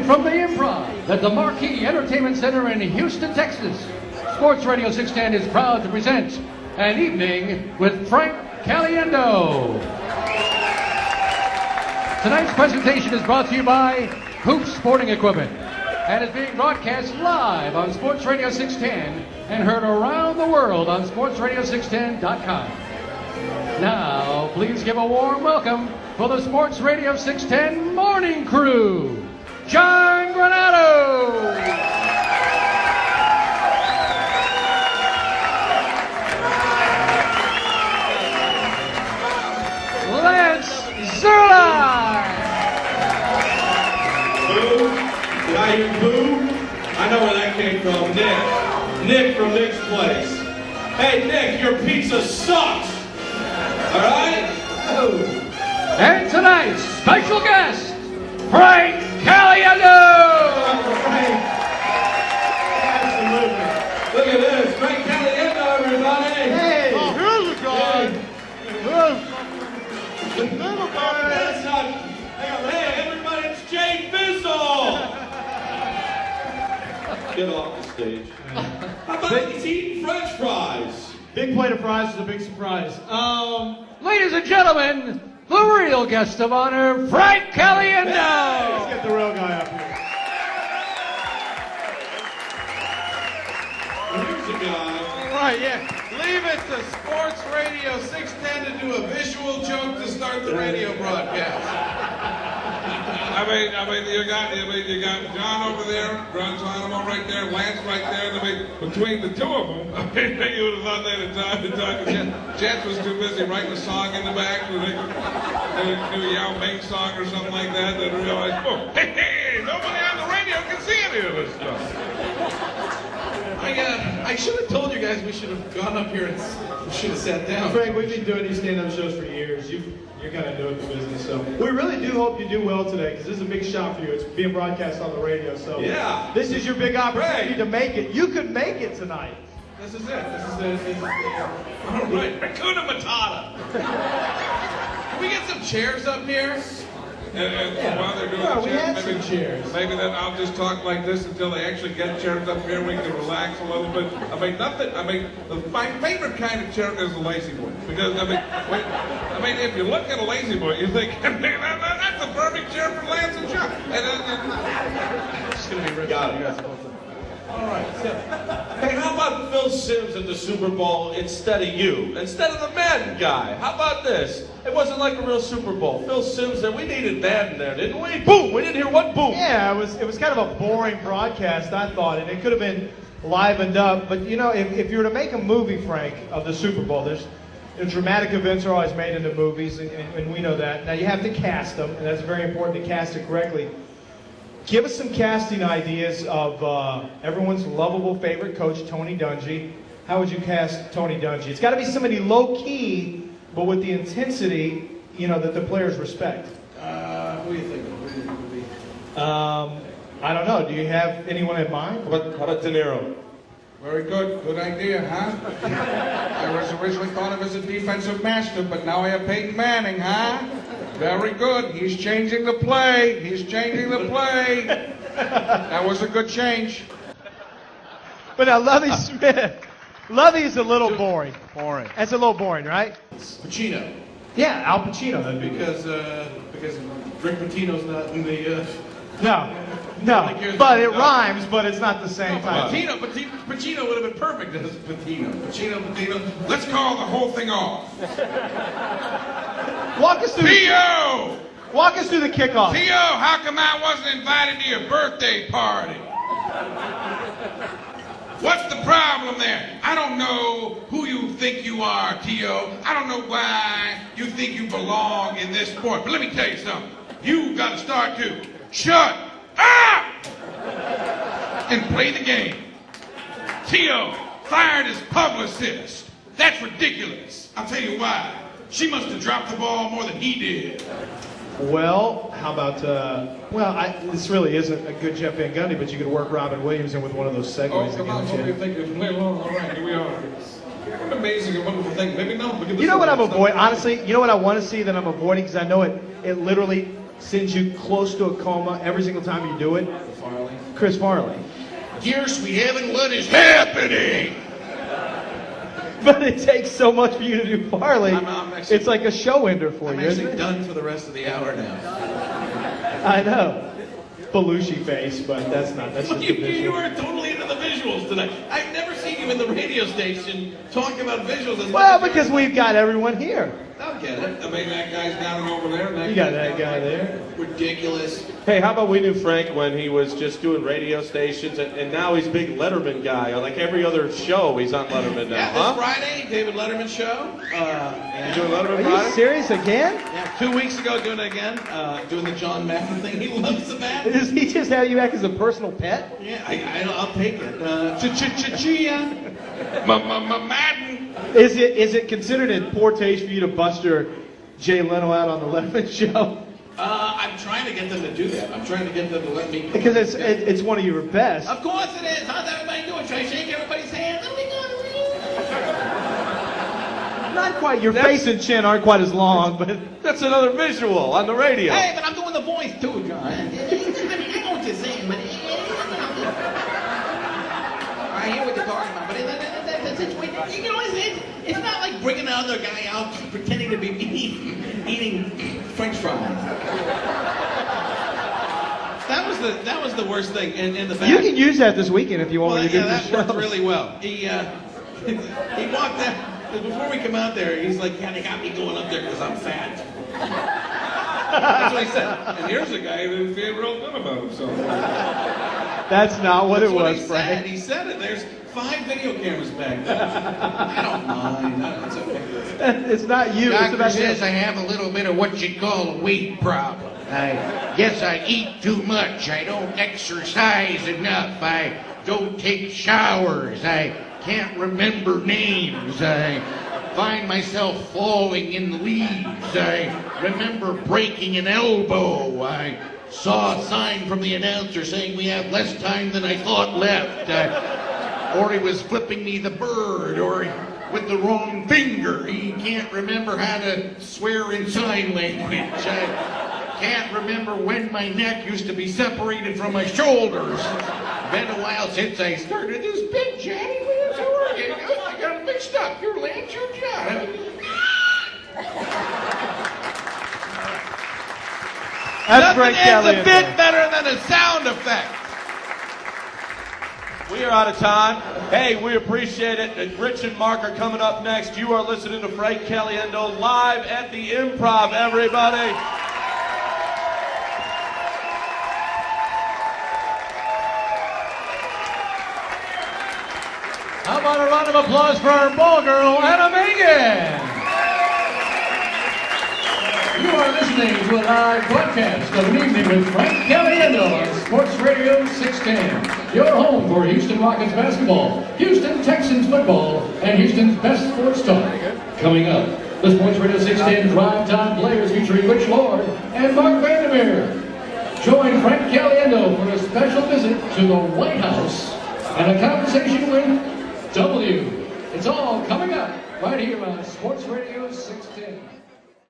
from the Improv at the Marquee Entertainment Center in Houston, Texas, Sports Radio 610 is proud to present An Evening with Frank Caliendo. Tonight's presentation is brought to you by Hoop Sporting Equipment and is being broadcast live on Sports Radio 610 and heard around the world on SportsRadio610.com. Now, please give a warm welcome for the Sports Radio 610 Morning Crew, John Granado, Lance Zerline. Boo? Did I hear boo? I know where that came from. Nick from Nick's place. Hey, Nick, your pizza sucks. All right? Oh. And tonight's special guest, Frank Caliendo. Frank. Absolutely. Look at this. Frank Caliendo, everybody. Hey! Oh, here's a guy! That's not... Hey, everybody, it's Jay Fizzle. Get off the stage. How about he's eating French fries? Big plate of fries is a big surprise. Ladies and gentlemen, the real guest of honor, Frank Caliendo. Let's get the real guy up here. Here's a guy. Right, yeah. Leave it to Sports Radio 610 to do a visual joke to start the radio broadcast. I mean, you got John over there, John's right there, Lance right there. I mean, between the two of them, I mean, you would have thought they had time to talk. Chance was too busy writing a song in the back, a new Yao Ming song or something like that. They realized, oh, hey, nobody on the radio can see any of this stuff. I should have told you guys we should have gone up here and should have sat down. Frank, we've been doing these stand-up shows for years. You're kind of doing the business, so we really do hope you do well today because this is a big shot for you. It's being broadcast on the radio, so Yeah. this is your big opportunity Frank. to make it. You could make it tonight. This is it. All right. Hakuna Matata. Can we get some chairs up here? And while they're doing Yeah, the we chairs, had some chairs. Maybe then I'll just talk like this until they actually get chairs up here. We can relax a little bit. My favorite kind of chair is a lazy boy because if you look at a lazy boy, you think that's a perfect chair for Lance and John. It's going to be Got it. All right. Hey, how about Phil Simms at the Super Bowl instead of you? Instead of the Madden guy? How about this? It wasn't like a real Super Bowl. Phil Simms said, we needed Madden there, didn't we? Boom! We didn't hear one boom. Yeah, it was kind of a boring broadcast, I thought, and it could have been livened up. But you know, if you were to make a movie, Frank, of the Super Bowl, dramatic events are always made into movies, and we know that. Now you have to cast them, and that's very important to cast it correctly. Give us some casting ideas of everyone's lovable favorite coach, Tony Dungy. How would you cast Tony Dungy? It's got to be somebody low-key, but with the intensity, that the players respect. Who do you think it would be? I don't know. Do you have anyone in mind? How about De Niro? Very good. Good idea, huh? I was originally thought of as a defensive master, but now I have Peyton Manning, huh? Very good. He's changing the play. That was a good change. But now Lovie Smith. Lovey's a little boring. That's a little boring, right? Pacino. Yeah, Al Pacino. That'd be Because Rick Pitino's not in the... No, but it rhymes, but it's not the same time. Pacino would have been perfect as Pitino. Pacino. Let's call the whole thing off. Walk us through T.O. Walk us through the kickoff. T.O., how come I wasn't invited to your birthday party? What's the problem there? I don't know who you think you are, T.O. I don't know why you think you belong in this sport. But let me tell you something. You got to start to shut up and play the game. T.O. fired his publicist. That's ridiculous. I'll tell you why. She must have dropped the ball more than he did. Well, how about, this really isn't a good Jeff Van Gundy, but you could work Robin Williams in with one of those segues. Oh, come on, what do you think? Play along. All right, here we are. What an amazing and wonderful thing. Maybe no. You know what I'm avoiding? Honestly, you know what I want to see that I'm avoiding? Because I know it literally sends you close to a coma every single time you do it? Farley. Chris Farley. Dear sweet heaven, what is happening? But it takes so much for you to do Farley. I'm actually, it's like a show ender for I'm you, isn't actually it? done for the rest of the hour now. I know. Belushi face, but that's not. That's just You, a visual. you are totally into the visuals tonight. I've never seen you in the radio station talking about visuals as Well, much as because we've got everyone here. I'll get it. I mean, that guy's down over there. And You got that guy there. Ridiculous. Hey, how about we knew Frank when he was just doing radio stations, and now he's a big Letterman guy. On like every other show, he's on Letterman now, Yeah, huh? this Friday, David Letterman show. You doing Letterman Are Friday? you serious again? Yeah, 2 weeks ago doing it again. Doing the John Madden thing. He loves the Madden. Does he just have you act as a personal pet? Yeah, I'll take it. Madden. Is it considered in poor taste for you to bust your Jay Leno out on the Letterman show? I'm trying to get them to do that. I'm trying to get them to let me. Because it's one of your best. Of course it is. How's everybody doing? Should I shake everybody's hand? What are we doing? Not quite. Your face and chin aren't quite as long, but That's another visual on the radio. Hey, but I'm doing the voice too, John. I mean, I know what you're saying, but I hear what you're talking about. But that's situation. You know, it's not like bringing another guy out pretending to be eating French fries. That was the worst thing in the back. you can use that this weekend if you want me to do the that show. worked really well. He walked out. Before we come out there, he's like, yeah, they got me going up there because I'm fat. That's what he said. And here's a guy who didn't feel real good about himself. That's not what That's it what was, he Frank. said. He said it. There's 5 video cameras back there. I don't mind. It's okay. It's not you. It's Doctor about says him. I have a little bit of what you'd call a weight problem. I guess I eat too much. I don't exercise enough. I don't take showers. I can't remember names. I find myself falling in leaves. I remember breaking an elbow. I saw a sign from the announcer saying we have less time than I thought left. Or he was flipping me the bird, or with the wrong finger. He can't remember how to swear in sign language. I can't remember when my neck used to be separated from my shoulders. Been a while since I started this bit, Johnny. How are you? I got it mixed up. You're Lance, you're John. That's Frank Nothing ends a Caliendo. bit better than a sound effect. We are out of time. Hey, we appreciate it. And Rich and Mark are coming up next. You are listening to Frank Caliendo live at the Improv, everybody. How about a round of applause for our ball girl, Anna Megan? You are listening to a live broadcast of an evening with Frank Caliendo on Sports Radio 610. Your home for Houston Rockets basketball, Houston Texans football, and Houston's best sports talk. Coming up, the Sports Radio 610 Drive Time Players featuring Rich Lord and Mark Vandermeer. Join Frank Caliendo for a special visit to the White House and a conversation with W. It's all coming up right here on Sports Radio 610.